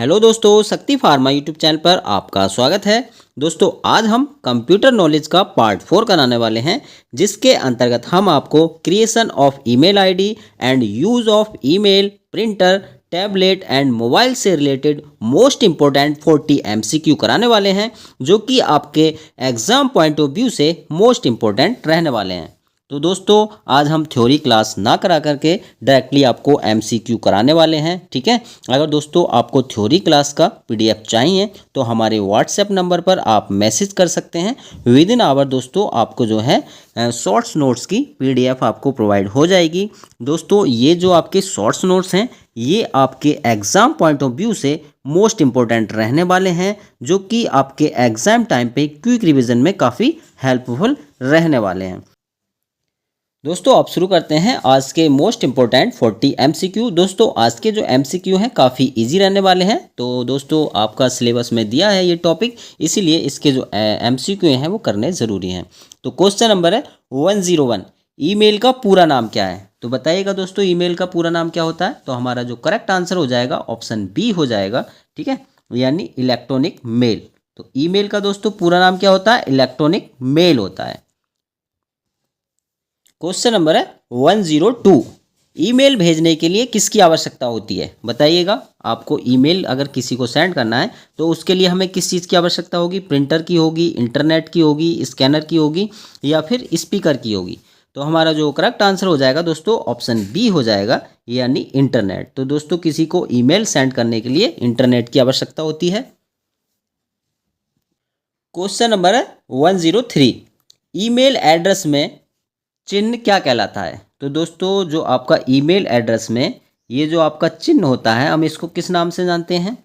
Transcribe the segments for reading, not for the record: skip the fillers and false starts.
Hello दोस्तों, शक्ति pharma YouTube channel पर आपका स्वागत है। दोस्तों आज हम कंप्यूटर नॉलेज का पार्ट 4 कराने वाले हैं, जिसके अंतर्गत हम आपको creation of email ID and use of email, printer, tablet and mobile से रिलेटेड मोस्ट इम्पोर्टेंट 40 एमसीक्यू कराने वाले हैं, जो कि आपके एग्ज़ाम पॉइंट ऑफ व्यू से मोस्ट इम्पोर्टेंट रहने वाले हैं। तो दोस्तों आज हम थ्योरी क्लास ना करा करके डायरेक्टली आपको एमसीक्यू कराने वाले हैं, ठीक है। अगर दोस्तों आपको थ्योरी क्लास का पीडीएफ चाहिए तो हमारे व्हाट्सएप नंबर पर आप मैसेज कर सकते हैं। विद इन आवर दोस्तों आपको जो है शॉर्ट्स नोट्स की पीडीएफ आपको प्रोवाइड हो जाएगी। दोस्तों ये जो आपके शॉर्ट्स नोट्स हैं ये आपके एग्ज़ाम पॉइंट ऑफ व्यू से मोस्ट इम्पोर्टेंट रहने वाले हैं, जो कि आपके एग्ज़ाम टाइम पे क्विक रिवीजन में काफ़ी हेल्पफुल रहने वाले हैं। दोस्तों आप शुरू करते हैं आज के मोस्ट इम्पोर्टेंट 40 एमसीक्यू। दोस्तों आज के जो एमसीक्यू हैं काफ़ी इजी रहने वाले हैं। तो दोस्तों आपका सिलेबस में दिया है ये टॉपिक, इसीलिए इसके जो एमसीक्यू हैं वो करने ज़रूरी हैं। तो क्वेश्चन नंबर है 101, ईमेल का पूरा नाम क्या है? तो बताइएगा दोस्तों ईमेल का पूरा नाम क्या होता है। तो हमारा जो करेक्ट आंसर हो जाएगा ऑप्शन बी हो जाएगा, ठीक है, यानी इलेक्ट्रॉनिक मेल। तो ईमेल का दोस्तों पूरा नाम क्या होता है? इलेक्ट्रॉनिक मेल होता है। क्वेश्चन नंबर है 102, ईमेल भेजने के लिए किसकी आवश्यकता होती है? बताइएगा। आपको ईमेल अगर किसी को सेंड करना है तो उसके लिए हमें किस चीज़ की आवश्यकता होगी? प्रिंटर की होगी, इंटरनेट की होगी, स्कैनर की होगी या फिर स्पीकर की होगी? तो हमारा जो करेक्ट आंसर हो जाएगा दोस्तों ऑप्शन बी हो जाएगा, यानी इंटरनेट। तो दोस्तों किसी को ईमेल सेंड करने के लिए इंटरनेट की आवश्यकता होती है। क्वेश्चन नंबर है 103, ईमेल एड्रेस में चिन्ह क्या कहलाता है? तो दोस्तों जो आपका ईमेल एड्रेस में ये जो आपका चिन्ह होता है, हम इसको किस नाम से जानते हैं?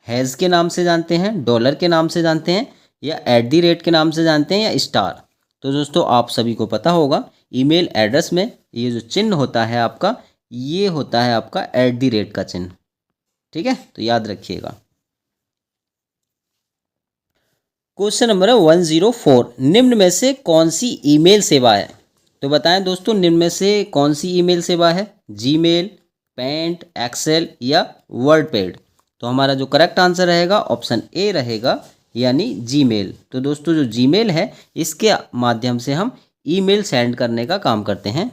हैज़ के नाम से जानते हैं, डॉलर के नाम से जानते हैं, या @ के नाम से जानते हैं, या स्टार? तो दोस्तों आप सभी को पता होगा ईमेल एड्रेस में ये जो चिन्ह होता है आपका, ये होता है आपका @ का चिन्ह, ठीक है, तो याद रखिएगा। क्वेश्चन नंबर है 104, निम्न में से कौन सी ईमेल सेवा है? तो बताएं दोस्तों निम्न में से कौन सी ईमेल सेवा है? जीमेल, पेंट, एक्सेल या वर्डपैड? तो हमारा जो करेक्ट आंसर रहेगा ऑप्शन ए रहेगा, यानी जीमेल। तो दोस्तों जो जीमेल है इसके माध्यम से हम ईमेल सेंड करने का काम करते हैं।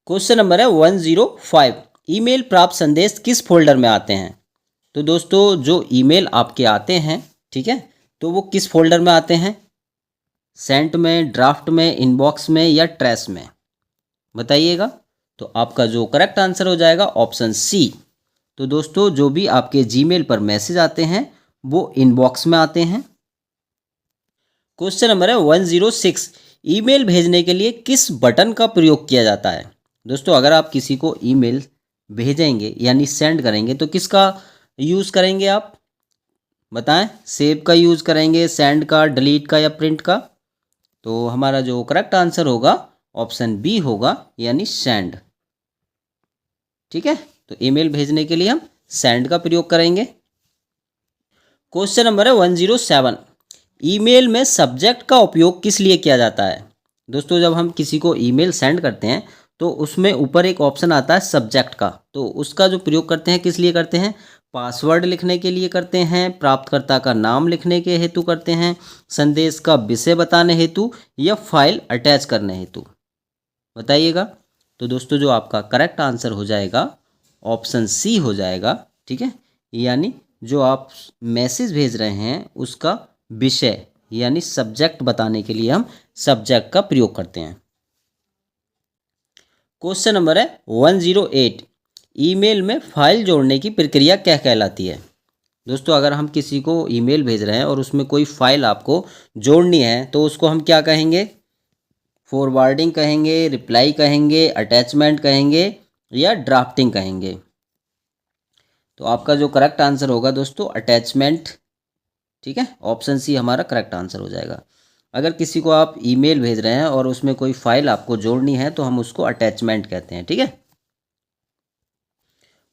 क्वेश्चन नंबर है 105, ईमेल प्राप्त संदेश किस फोल्डर में आते हैं? तो दोस्तों जो ईमेल आपके आते हैं, ठीक है, तो वो किस फोल्डर में आते हैं? सेंट में, ड्राफ्ट में, इनबॉक्स में या ट्रैश में? बताइएगा। तो आपका जो करेक्ट आंसर हो जाएगा ऑप्शन सी। तो दोस्तों जो भी आपके जीमेल पर मैसेज आते हैं वो इनबॉक्स में आते हैं। क्वेश्चन नंबर है 106, ईमेल भेजने के लिए किस बटन का प्रयोग किया जाता है? दोस्तों अगर आप किसी को ईमेल भेजेंगे यानी सेंड करेंगे तो किसका यूज़ करेंगे आप? बताएं। सेव का यूज़ करेंगे, सेंड का, डिलीट का या प्रिंट का? तो हमारा जो करेक्ट आंसर होगा ऑप्शन बी होगा, यानी सेंड, ठीक है। तो ईमेल भेजने के लिए हम सेंड का प्रयोग करेंगे। क्वेश्चन नंबर है 107, ईमेल में सब्जेक्ट का उपयोग किस लिए किया जाता है? दोस्तों जब हम किसी को ईमेल सेंड करते हैं तो उसमें ऊपर एक ऑप्शन आता है सब्जेक्ट का, तो उसका जो प्रयोग करते हैं किस लिए करते हैं? पासवर्ड लिखने के लिए करते हैं, प्राप्तकर्ता का नाम लिखने के हेतु करते हैं, संदेश का विषय बताने हेतु, या फाइल अटैच करने हेतु? बताइएगा। तो दोस्तों जो आपका करेक्ट आंसर हो जाएगा ऑप्शन सी हो जाएगा, ठीक है, यानी जो आप मैसेज भेज रहे हैं उसका विषय यानी सब्जेक्ट बताने के लिए हम सब्जेक्ट का प्रयोग करते हैं। क्वेश्चन नंबर है 108, ईमेल में फाइल जोड़ने की प्रक्रिया क्या कहलाती है? दोस्तों अगर हम किसी को ईमेल भेज रहे हैं और उसमें कोई फाइल आपको जोड़नी है तो उसको हम क्या कहेंगे? फॉरवर्डिंग कहेंगे, रिप्लाई कहेंगे, अटैचमेंट कहेंगे या ड्राफ्टिंग कहेंगे? तो आपका जो करेक्ट आंसर होगा दोस्तों अटैचमेंट, ठीक है, ऑप्शन सी हमारा करेक्ट आंसर हो जाएगा। अगर किसी को आप ईमेल भेज रहे हैं और उसमें कोई फाइल आपको जोड़नी है तो हम उसको अटैचमेंट कहते हैं, ठीक है।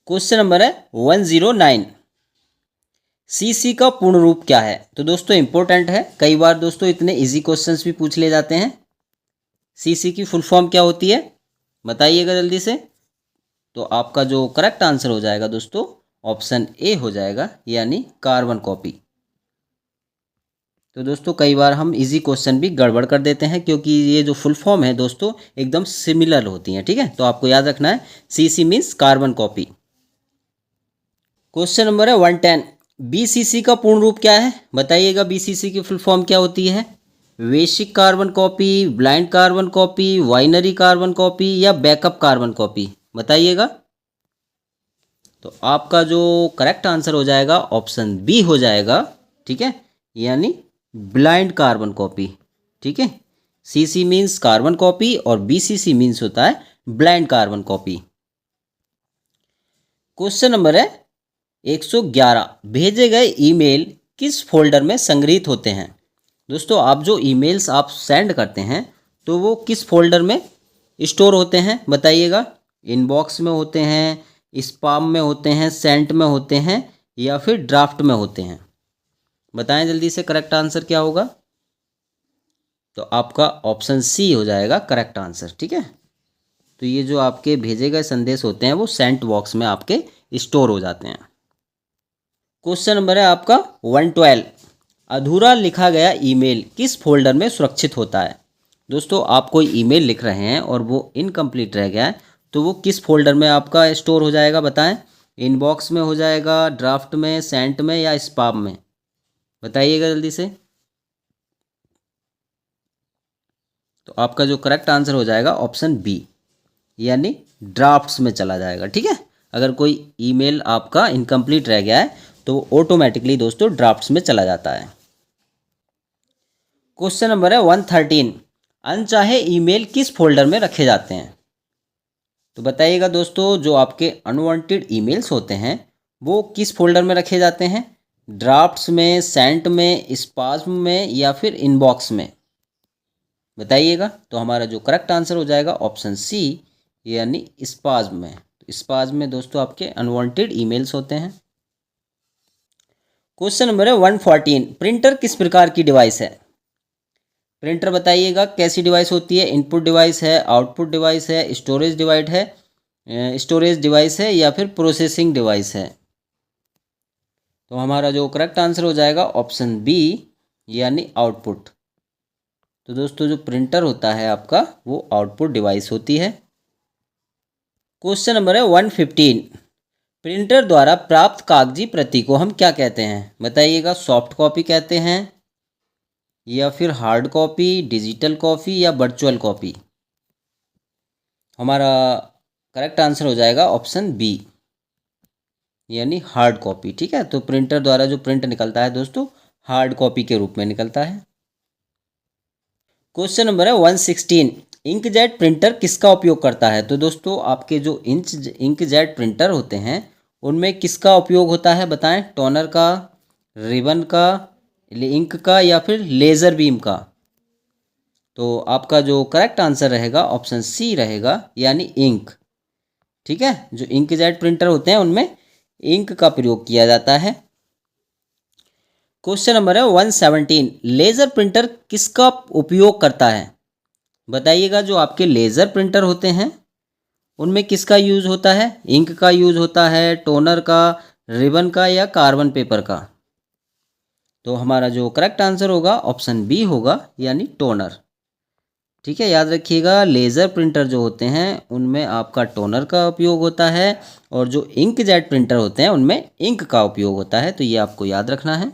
क्वेश्चन नंबर है 109, सीसी का पूर्ण रूप क्या है? तो दोस्तों इंपॉर्टेंट है, कई बार दोस्तों इतने इजी क्वेश्चंस भी पूछ ले जाते हैं। सीसी की फुल फॉर्म क्या होती है? बताइएगा जल्दी से। तो आपका जो करेक्ट आंसर हो जाएगा दोस्तों ऑप्शन ए हो जाएगा, यानी कार्बन कॉपी। तो दोस्तों कई बार हम इजी क्वेश्चन भी गड़बड़ कर देते हैं, क्योंकि ये जो फुल फॉर्म है दोस्तों एकदम सिमिलर होती हैं, ठीक है। तो आपको याद रखना है CC means carbon copy. Question number है 110, बीसीसी का पूर्ण रूप क्या है? बताइएगा बीसीसी की फुल फॉर्म क्या होती है? Basic carbon copy, blind carbon copy, winery carbon copy या बैकअप कार्बन कॉपी? बताइएगा। तो आपका जो करेक्ट आंसर हो जाएगा ऑप्शन बी हो जाएगा, ठीक है, यानी ब्लाइंड कार्बन कॉपी, ठीक है। सीसी मीन्स कार्बन कॉपी और बीसीसी मीन्स होता है blind carbon copy. Question number है 111, भेजे गए ईमेल किस फोल्डर में संग्रहित होते हैं? दोस्तों आप जो ईमेल्स आप सेंड करते हैं तो वो किस फोल्डर में स्टोर होते हैं? बताइएगा। इनबॉक्स में होते हैं, स्पैम में होते हैं, सेंट में होते हैं या फिर ड्राफ्ट में होते हैं? बताएं जल्दी से करेक्ट आंसर क्या होगा। तो आपका ऑप्शन सी हो जाएगा करेक्ट आंसर, ठीक है। तो ये जो आपके भेजे गए संदेश होते हैं वो सेंट बॉक्स में आपके स्टोर हो जाते हैं। क्वेश्चन नंबर है आपका 112, अधूरा लिखा गया ईमेल किस फोल्डर में सुरक्षित होता है? दोस्तों आप कोई ईमेल लिख रहे हैं और वो इनकम्प्लीट रह गया है तो वो किस फोल्डर में आपका स्टोर हो जाएगा? बताएं। इनबॉक्स में हो जाएगा, ड्राफ्ट में, सेंट में या स्पैम में? बताइएगा जल्दी से। तो आपका जो करेक्ट आंसर हो जाएगा ऑप्शन बी, यानी ड्राफ्ट्स में चला जाएगा, ठीक है। अगर कोई ईमेल आपका इनकम्प्लीट रह गया है तो ऑटोमेटिकली दोस्तों ड्राफ्ट्स में चला जाता है। क्वेश्चन नंबर है 113, अनचाहे ईमेल किस फोल्डर में रखे जाते हैं? तो बताइएगा दोस्तों, जो आपके अनवांटेड ईमेल्स होते हैं वो किस फोल्डर में रखे जाते हैं? ड्राफ्ट्स में, सेंट में, स्पैम में या फिर इनबॉक्स में? बताइएगा। तो हमारा जो करेक्ट आंसर हो जाएगा ऑप्शन सी, यानी स्पैम में। स्पैम में दोस्तों आपके अनवांटेड ईमेल्स होते हैं। क्वेश्चन नंबर है 114, प्रिंटर किस प्रकार की डिवाइस है? प्रिंटर बताइएगा कैसी डिवाइस होती है? इनपुट डिवाइस है, आउटपुट डिवाइस है, स्टोरेज डिवाइस है या फिर प्रोसेसिंग डिवाइस है? तो हमारा जो करेक्ट आंसर हो जाएगा ऑप्शन बी, यानी आउटपुट। तो दोस्तों जो प्रिंटर होता है आपका वो आउटपुट डिवाइस होती है। क्वेश्चन नंबर है 115, प्रिंटर द्वारा प्राप्त कागजी प्रति को हम क्या कहते हैं? बताइएगा। सॉफ्ट कॉपी कहते हैं या फिर हार्ड कॉपी, डिजिटल कॉपी या वर्चुअल कॉपी? हमारा करेक्ट आंसर हो जाएगा ऑप्शन बी, यानी हार्ड कॉपी, ठीक है। तो प्रिंटर द्वारा जो प्रिंट निकलता है दोस्तों हार्ड कॉपी के रूप में निकलता है। क्वेश्चन नंबर है 116, इंकजेट प्रिंटर किसका उपयोग करता है? तो दोस्तों आपके जो इंकजेट प्रिंटर होते हैं उनमें किसका उपयोग होता है? बताएं। टोनर का, रिबन का, इंक का या फिर लेज़र बीम का? तो आपका जो करेक्ट आंसर रहेगा ऑप्शन सी रहेगा, यानी इंक, ठीक है। जो इंकजेट प्रिंटर होते हैं उनमें इंक का प्रयोग किया जाता है। क्वेश्चन नंबर है 117, लेज़र प्रिंटर किसका उपयोग करता है? बताइएगा। जो आपके लेज़र प्रिंटर होते हैं उनमें किसका यूज़ होता है? इंक का यूज़ होता है, टोनर का, रिबन का या कार्बन पेपर का? तो हमारा जो करेक्ट आंसर होगा ऑप्शन बी होगा, यानी टोनर, ठीक है। याद रखिएगा लेज़र प्रिंटर जो होते हैं उनमें आपका टोनर का उपयोग होता है और जो इंकजेट प्रिंटर होते हैं उनमें इंक का उपयोग होता है। तो ये आपको याद रखना है।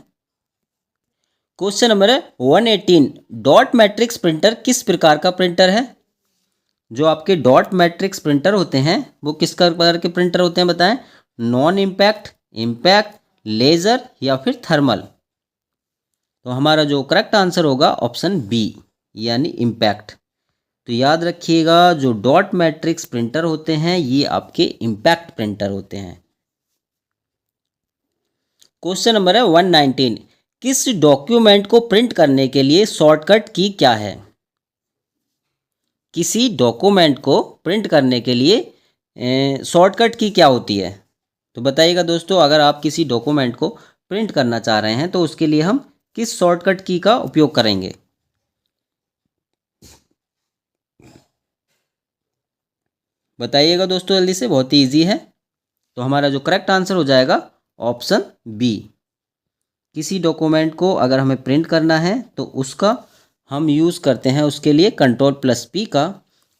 क्वेश्चन नंबर है 118, डॉट मैट्रिक्स प्रिंटर किस प्रकार का प्रिंटर है? जो आपके डॉट मैट्रिक्स प्रिंटर होते हैं वो किस प्रकार के प्रिंटर होते हैं? बताएं। नॉन इम्पैक्ट, इम्पैक्ट, लेज़र या फिर थर्मल? तो हमारा जो करेक्ट आंसर होगा ऑप्शन बी, यानी इम्पैक्ट। तो याद रखिएगा जो डॉट मैट्रिक्स प्रिंटर होते हैं ये आपके इम्पैक्ट प्रिंटर होते हैं। क्वेश्चन नंबर है 119, किस डॉक्यूमेंट को प्रिंट करने के लिए शॉर्टकट की क्या है? किसी डॉक्यूमेंट को प्रिंट करने के लिए शॉर्टकट की क्या होती है? तो बताइएगा दोस्तों, अगर आप किसी डॉक्यूमेंट को प्रिंट करना चाह रहे हैं तो उसके लिए हम किस शॉर्टकट की का उपयोग करेंगे? बताइएगा दोस्तों जल्दी से, बहुत ही ईजी है। तो हमारा जो करेक्ट आंसर हो जाएगा ऑप्शन बी। किसी डॉक्यूमेंट को अगर हमें प्रिंट करना है तो उसका हम यूज़ करते हैं उसके लिए Ctrl+P का।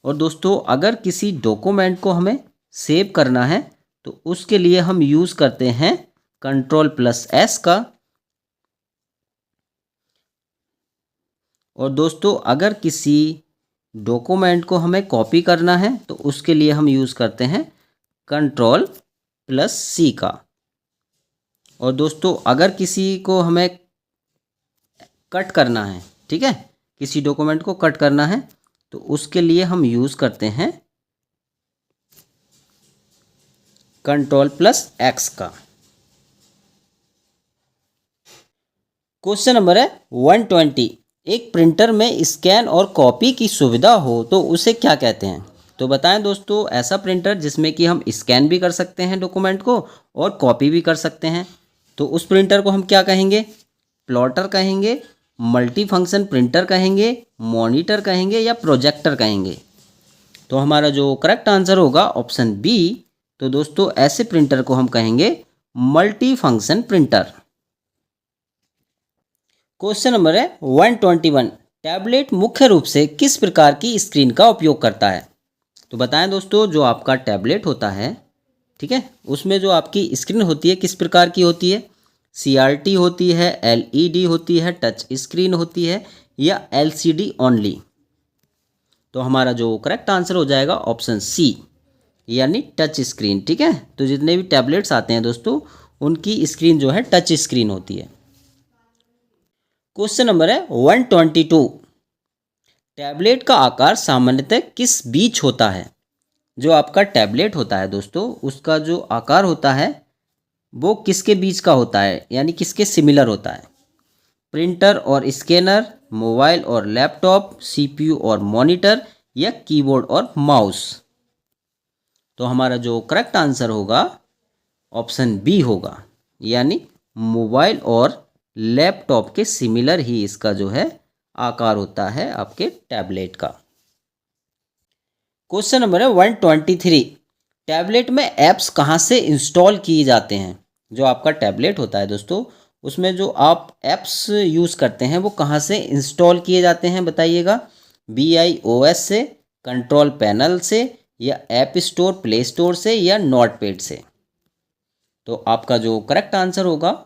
और दोस्तों अगर किसी डॉक्यूमेंट को हमें सेव करना है तो उसके लिए हम यूज़ करते हैं Ctrl+S का। और दोस्तों अगर किसी डॉक्यूमेंट को हमें कॉपी करना है तो उसके लिए हम यूज़ करते हैं Ctrl+C का। और दोस्तों अगर किसी को हमें कट करना है, ठीक है, किसी डॉक्यूमेंट को कट करना है तो उसके लिए हम यूज़ करते हैं Ctrl+X का। क्वेश्चन नंबर है 120। एक प्रिंटर में स्कैन और कॉपी की सुविधा हो तो उसे क्या कहते हैं? तो बताएं दोस्तों, ऐसा प्रिंटर जिसमें कि हम स्कैन भी कर सकते हैं डॉक्यूमेंट को और कॉपी भी कर सकते हैं, तो उस प्रिंटर को हम क्या कहेंगे? प्लॉटर कहेंगे, मल्टी फंक्शन प्रिंटर कहेंगे, मॉनिटर कहेंगे या प्रोजेक्टर कहेंगे? तो हमारा जो करेक्ट आंसर होगा ऑप्शन बी। तो दोस्तों ऐसे प्रिंटर को हम कहेंगे multi function printer. Question number है 121। टैबलेट मुख्य रूप से किस प्रकार की स्क्रीन का उपयोग करता है? तो बताएं दोस्तों, जो आपका टैबलेट होता है, ठीक है, उसमें जो आपकी स्क्रीन होती है किस प्रकार की होती है? CRT होती है, LED होती है, टच स्क्रीन होती है या LCD ओनली? तो हमारा जो करेक्ट आंसर हो जाएगा ऑप्शन सी, यानी टच स्क्रीन। ठीक है, तो जितने भी टैबलेट्स आते हैं दोस्तों उनकी स्क्रीन जो है टच स्क्रीन होती है। क्वेश्चन नंबर है 122। टैबलेट का आकार सामान्यतः किस बीच होता है? जो आपका टैबलेट होता है दोस्तों उसका जो आकार होता है वो किसके बीच का होता है, यानी किसके सिमिलर होता है? प्रिंटर और स्कैनर, मोबाइल और लैपटॉप, CPU और मॉनिटर या कीबोर्ड और माउस? तो हमारा जो करेक्ट आंसर होगा ऑप्शन बी होगा, यानी मोबाइल और लैपटॉप के सिमिलर ही इसका जो है आकार होता है आपके टैबलेट का। क्वेश्चन नंबर है 123। टैबलेट में ऐप्स कहाँ से इंस्टॉल किए जाते हैं? जो आपका टैबलेट होता है दोस्तों उसमें जो आप ऐप्स यूज़ करते हैं वो कहाँ से इंस्टॉल किए जाते हैं बताइएगा? BIOS से, कंट्रोल पैनल से या ऐप स्टोर, प्ले स्टोर से या नोटपैड से? तो आपका जो करेक्ट आंसर होगा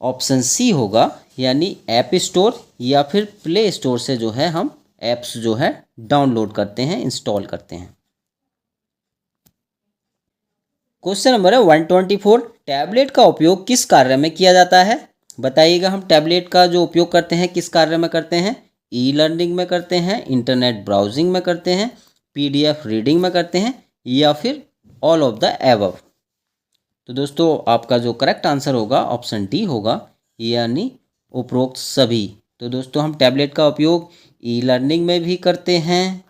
ऑप्शन सी होगा, यानी ऐप स्टोर या फिर प्ले स्टोर से जो है हम ऐप्स जो है डाउनलोड करते हैं, इंस्टॉल करते हैं। क्वेश्चन नंबर है 124। टैबलेट का उपयोग किस कार्य में किया जाता है? बताइएगा, हम टैबलेट का जो उपयोग करते हैं किस कार्य में करते हैं? E-लर्निंग में करते हैं, इंटरनेट ब्राउजिंग में करते हैं, PDF रीडिंग में करते हैं या फिर ऑल ऑफ द एबव? तो दोस्तों आपका जो करेक्ट आंसर होगा ऑप्शन डी होगा, यानी उपरोक्त सभी। तो दोस्तों हम टैबलेट का उपयोग E-लर्निंग में भी करते हैं,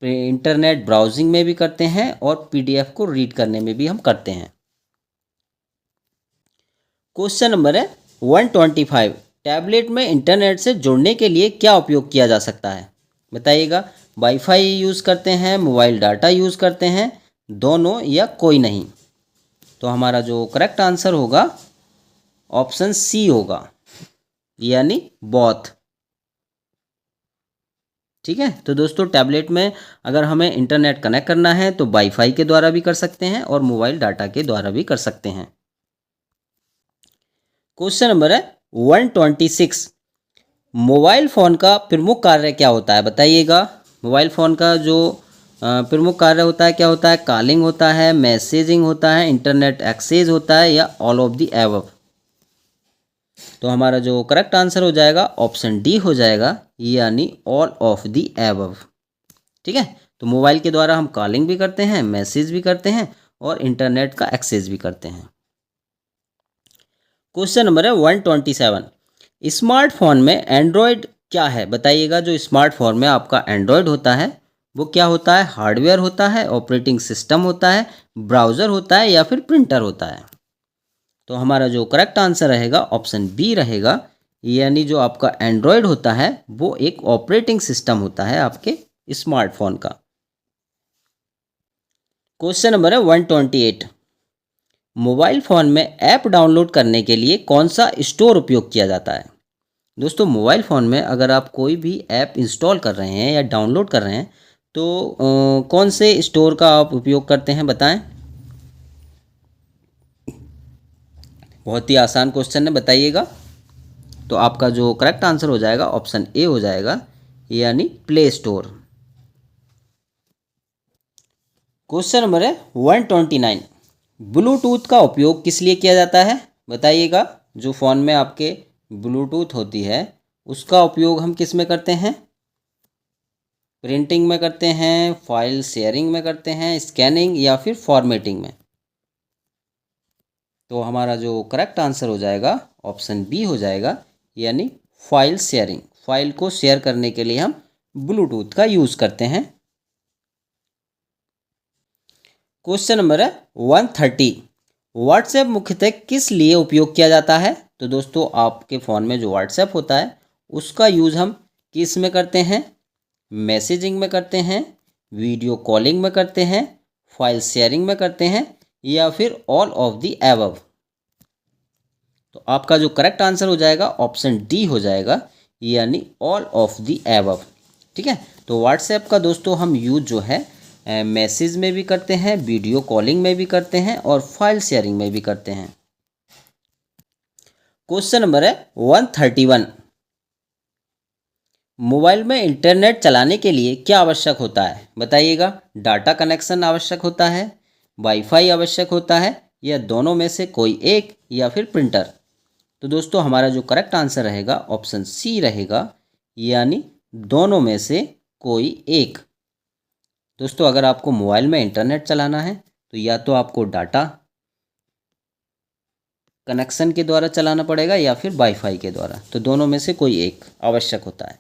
इंटरनेट ब्राउजिंग में भी करते हैं और PDF को रीड करने में भी हम करते हैं। क्वेश्चन नंबर है 125। टैबलेट में इंटरनेट से जुड़ने के लिए क्या उपयोग किया जा सकता है? बताइएगा, वाईफाई यूज़ करते हैं, मोबाइल डाटा यूज़ करते हैं, दोनों या कोई नहीं? तो हमारा जो करेक्ट आंसर होगा ऑप्शन सी होगा, यानी बोथ। ठीक है, तो दोस्तों टैबलेट में अगर हमें इंटरनेट कनेक्ट करना है तो वाईफाई के द्वारा भी कर सकते हैं और मोबाइल डाटा के द्वारा भी कर सकते हैं। क्वेश्चन नंबर है 126। मोबाइल फ़ोन का प्रमुख कार्य क्या होता है? बताइएगा, मोबाइल फ़ोन का जो प्रमुख कार्य होता है क्या होता है? कॉलिंग होता है, मैसेजिंग होता है, इंटरनेट एक्सेस होता है या ऑल ऑफ द एबव? तो हमारा जो करेक्ट आंसर हो जाएगा ऑप्शन डी हो जाएगा, यानी ऑल ऑफ द एबव। ठीक है, तो मोबाइल के द्वारा हम कॉलिंग भी करते हैं, मैसेज भी करते हैं और इंटरनेट का एक्सेस भी करते हैं। क्वेश्चन नंबर है 127। स्मार्टफोन में एंड्रॉयड क्या है? बताइएगा, जो स्मार्टफोन में आपका एंड्रॉयड होता है वो क्या होता है? हार्डवेयर होता है, ऑपरेटिंग सिस्टम होता है, ब्राउज़र होता है या फिर प्रिंटर होता है? तो हमारा जो करेक्ट आंसर रहेगा ऑप्शन बी रहेगा, यानी जो आपका एंड्रॉयड होता है वो एक ऑपरेटिंग सिस्टम होता है आपके स्मार्टफोन का। क्वेश्चन नंबर है 128। मोबाइल फ़ोन में ऐप डाउनलोड करने के लिए कौन सा स्टोर उपयोग किया जाता है? दोस्तों मोबाइल फ़ोन में अगर आप कोई भी ऐप इंस्टॉल कर रहे हैं या डाउनलोड कर रहे हैं तो कौन से स्टोर का आप उपयोग करते हैं बताएं। बहुत ही आसान क्वेश्चन है, बताइएगा। तो आपका जो करेक्ट आंसर हो जाएगा ऑप्शन ए हो जाएगा, यानी प्ले स्टोर। क्वेश्चन नंबर है 129। ब्लूटूथ का उपयोग किस लिए किया जाता है? बताइएगा। जो फ़ोन में आपके ब्लूटूथ होती है उसका उपयोग हम किस में करते हैं? प्रिंटिंग में करते हैं, फाइल शेयरिंग में करते हैं, स्कैनिंग या फिर फॉर्मेटिंग में। तो हमारा जो करेक्ट आंसर हो जाएगा ऑप्शन बी हो जाएगा, यानी फाइल शेयरिंग। फाइल को शेयर करने के लिए हम ब्लूटूथ का यूज़ करते हैं। क्वेश्चन नंबर है 130। व्हाट्सएप मुख्यतः किस लिए उपयोग किया जाता है? तो दोस्तों आपके फ़ोन में जो व्हाट्सएप होता है उसका यूज़ हम किस में करते हैं? मैसेजिंग में करते हैं, वीडियो कॉलिंग में करते हैं, फाइल शेयरिंग में करते हैं या फिर ऑल ऑफ द एबव। तो आपका जो करेक्ट आंसर हो जाएगा ऑप्शन डी हो जाएगा, यानी ऑल ऑफ द एबव। ठीक है। तो व्हाट्सएप का दोस्तों हम यूज जो है मैसेज में भी करते हैं, वीडियो कॉलिंग में भी करते हैं और फाइल शेयरिंग में भी करते हैं। क्वेश्चन नंबर है 131। मोबाइल में इंटरनेट चलाने के लिए क्या आवश्यक होता है? बताइएगा। डाटा कनेक्शन आवश्यक होता है, वाईफाई आवश्यक होता है या दोनों में से कोई एक या फिर प्रिंटर? तो दोस्तों हमारा जो करेक्ट आंसर रहेगा ऑप्शन सी रहेगा, यानी दोनों में से कोई एक। दोस्तों अगर आपको मोबाइल में इंटरनेट चलाना है तो या तो आपको डाटा कनेक्शन के द्वारा चलाना पड़ेगा या फिर वाईफाई के द्वारा। तो दोनों में से कोई एक आवश्यक होता है।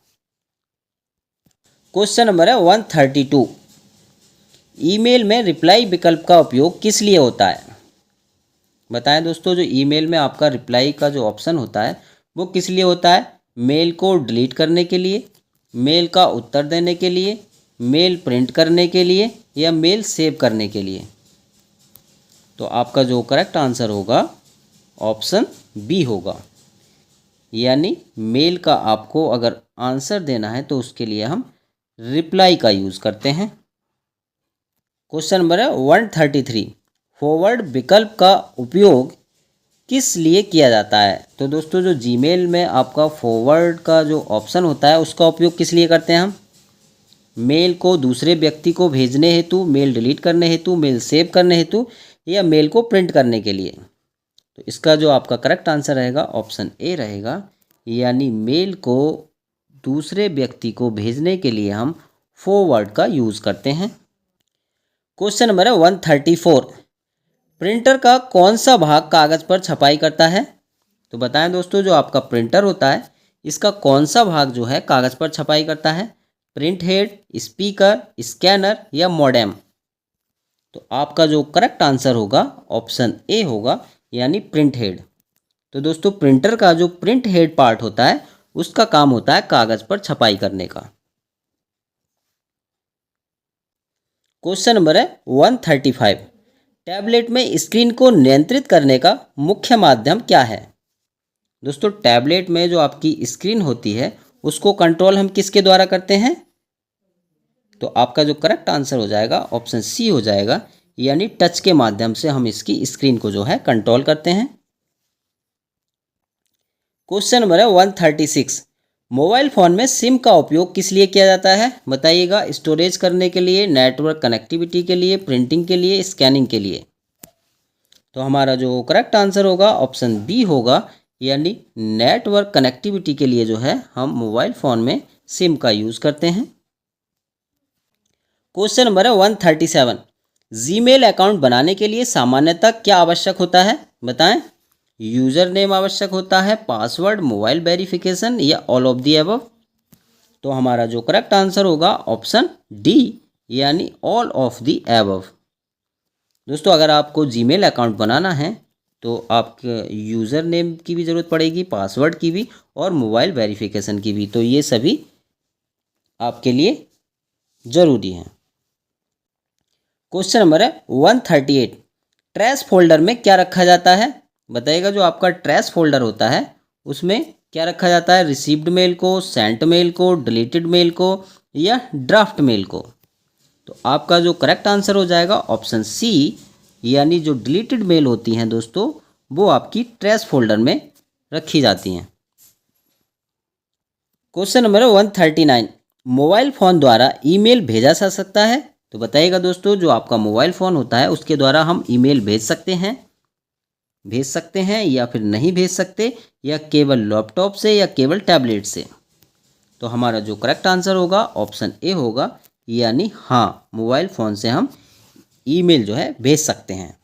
क्वेश्चन नंबर है 132। ईमेल में रिप्लाई विकल्प का उपयोग किस लिए होता है? बताएं दोस्तों। जो ईमेल में आपका रिप्लाई का जो ऑप्शन होता है वो किस लिए होता है? मेल को डिलीट करने के लिए, मेल का उत्तर देने के लिए, मेल प्रिंट करने के लिए या मेल सेव करने के लिए? तो आपका जो करेक्ट आंसर होगा ऑप्शन बी होगा, यानी मेल का आपको अगर आंसर देना है तो उसके लिए हम रिप्लाई का यूज़ करते हैं। क्वेश्चन नंबर है 133। फॉरवर्ड विकल्प का उपयोग किस लिए किया जाता है? तो दोस्तों जो जीमेल में आपका फॉरवर्ड का जो ऑप्शन होता है उसका उपयोग किस लिए करते हैं हम? मेल को दूसरे व्यक्ति को भेजने हेतु, मेल डिलीट करने हेतु, मेल सेव करने हेतु या मेल को प्रिंट करने के लिए? तो इसका जो आपका करेक्ट आंसर रहेगा ऑप्शन ए रहेगा, यानी मेल को दूसरे व्यक्ति को भेजने के लिए हम फॉरवर्ड का यूज़ करते हैं। क्वेश्चन नंबर है 134। प्रिंटर का कौन सा भाग कागज़ पर छपाई करता है? तो बताएं दोस्तों। जो आपका प्रिंटर होता है इसका कौन सा भाग जो है कागज़ पर छपाई करता है? प्रिंट हेड, स्पीकर, स्कैनर या मॉडेम? तो आपका जो करेक्ट आंसर होगा ऑप्शन ए होगा, यानी प्रिंट हेड। तो दोस्तों प्रिंटर का जो प्रिंट हेड पार्ट होता है उसका काम होता है कागज़ पर छपाई करने का। क्वेश्चन नंबर है 135। टैबलेट में स्क्रीन को नियंत्रित करने का मुख्य माध्यम क्या है? दोस्तों टैबलेट में जो आपकी स्क्रीन होती है उसको कंट्रोल हम किसके द्वारा करते हैं? तो आपका जो करेक्ट आंसर हो जाएगा ऑप्शन सी हो जाएगा, यानी टच के माध्यम से हम इसकी स्क्रीन को जो है कंट्रोल करते हैं। क्वेश्चन नंबर है 136। मोबाइल फ़ोन में सिम का उपयोग किस लिए किया जाता है? बताइएगा। स्टोरेज करने के लिए, नेटवर्क कनेक्टिविटी के लिए, प्रिंटिंग के लिए, स्कैनिंग के लिए? तो हमारा जो करेक्ट आंसर होगा ऑप्शन बी होगा, यानी नेटवर्क कनेक्टिविटी के लिए जो है हम मोबाइल फ़ोन में सिम का यूज़ करते हैं। क्वेश्चन नंबर है 137। जीमेल अकाउंट बनाने के लिए सामान्यतः क्या आवश्यक होता है? बताएं। यूज़र नेम आवश्यक होता है, पासवर्ड, मोबाइल वेरिफिकेशन या ऑल ऑफ दी अबव? तो हमारा जो करेक्ट आंसर होगा ऑप्शन डी, यानी ऑल ऑफ दी अबव। दोस्तों अगर आपको जीमेल अकाउंट बनाना है तो आपके यूज़र नेम की भी ज़रूरत पड़ेगी, पासवर्ड की भी और मोबाइल वेरिफिकेशन की भी। तो ये सभी आपके लिए ज़रूरी हैं। क्वेश्चन नंबर है 138। ट्रैश फोल्डर में क्या रखा जाता है? बताइएगा। जो आपका ट्रैश फोल्डर होता है उसमें क्या रखा जाता है? रिसीव्ड मेल को, सेंट मेल को, डिलीटेड मेल को या ड्राफ्ट मेल को? तो आपका जो करेक्ट आंसर हो जाएगा ऑप्शन सी, यानी जो डिलीटेड मेल होती हैं दोस्तों वो आपकी ट्रैश फोल्डर में रखी जाती हैं। Question number 139। मोबाइल फ़ोन द्वारा ईमेल भेजा जा सकता है? तो बताइएगा दोस्तों। जो आपका मोबाइल फ़ोन होता है उसके द्वारा हम ईमेल भेज सकते हैं या फिर नहीं भेज सकते, या केवल लैपटॉप से या केवल टैबलेट से? तो हमारा जो करेक्ट आंसर होगा ऑप्शन ए होगा, यानी हाँ, मोबाइल फ़ोन से हम ईमेल जो है भेज सकते हैं।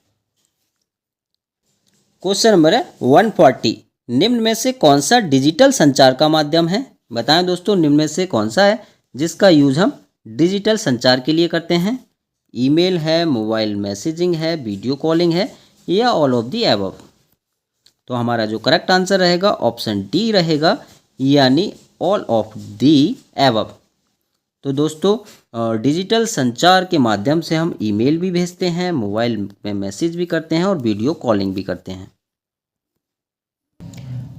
क्वेश्चन नंबर है 140। निम्न में से कौन सा डिजिटल संचार का माध्यम है? बताएं दोस्तों, निम्न में से कौन सा है जिसका यूज हम डिजिटल संचार के लिए करते हैं? ईमेल है, मोबाइल मैसेजिंग है, वीडियो कॉलिंग है या ऑल ऑफ दी अबव? तो हमारा जो करेक्ट आंसर रहेगा ऑप्शन डी रहेगा, यानी ऑल ऑफ दी अबव। तो दोस्तों डिजिटल संचार के माध्यम से हम ईमेल भी भेजते हैं, मोबाइल में मैसेज भी करते हैं और वीडियो कॉलिंग भी करते हैं।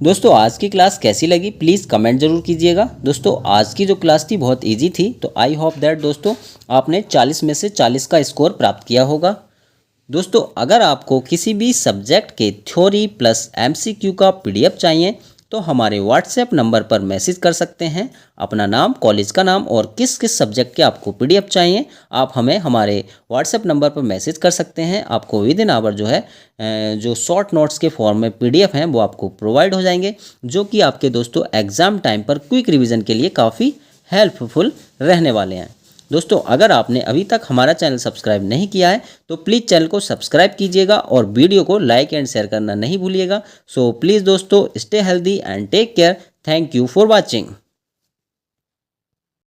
दोस्तों आज की क्लास कैसी लगी प्लीज़ कमेंट जरूर कीजिएगा। दोस्तों आज की जो क्लास थी बहुत इजी थी, तो आई होप दैट दोस्तों आपने 40 में से 40 का स्कोर प्राप्त किया होगा। दोस्तों अगर आपको किसी भी सब्जेक्ट के थ्योरी प्लस MCQ का PDF चाहिए तो हमारे व्हाट्सएप नंबर पर मैसेज कर सकते हैं। अपना नाम, कॉलेज का नाम और किस किस सब्जेक्ट के आपको PDF चाहिए आप हमें हमारे व्हाट्सएप नंबर पर मैसेज कर सकते हैं। आपको विद इन आवर जो है जो शॉर्ट नोट्स के फॉर्म में PDF हैं वो आपको प्रोवाइड हो जाएंगे, जो कि आपके दोस्तों एग्ज़ाम टाइम पर क्विक रिवीजन के लिए काफ़ी हेल्पफुल रहने वाले हैं। दोस्तों अगर आपने अभी तक हमारा चैनल सब्सक्राइब नहीं किया है तो प्लीज़ चैनल को सब्सक्राइब कीजिएगा और वीडियो को लाइक एंड शेयर करना नहीं भूलिएगा। सो प्लीज़ दोस्तों stay healthy and take care. Thank you for watching.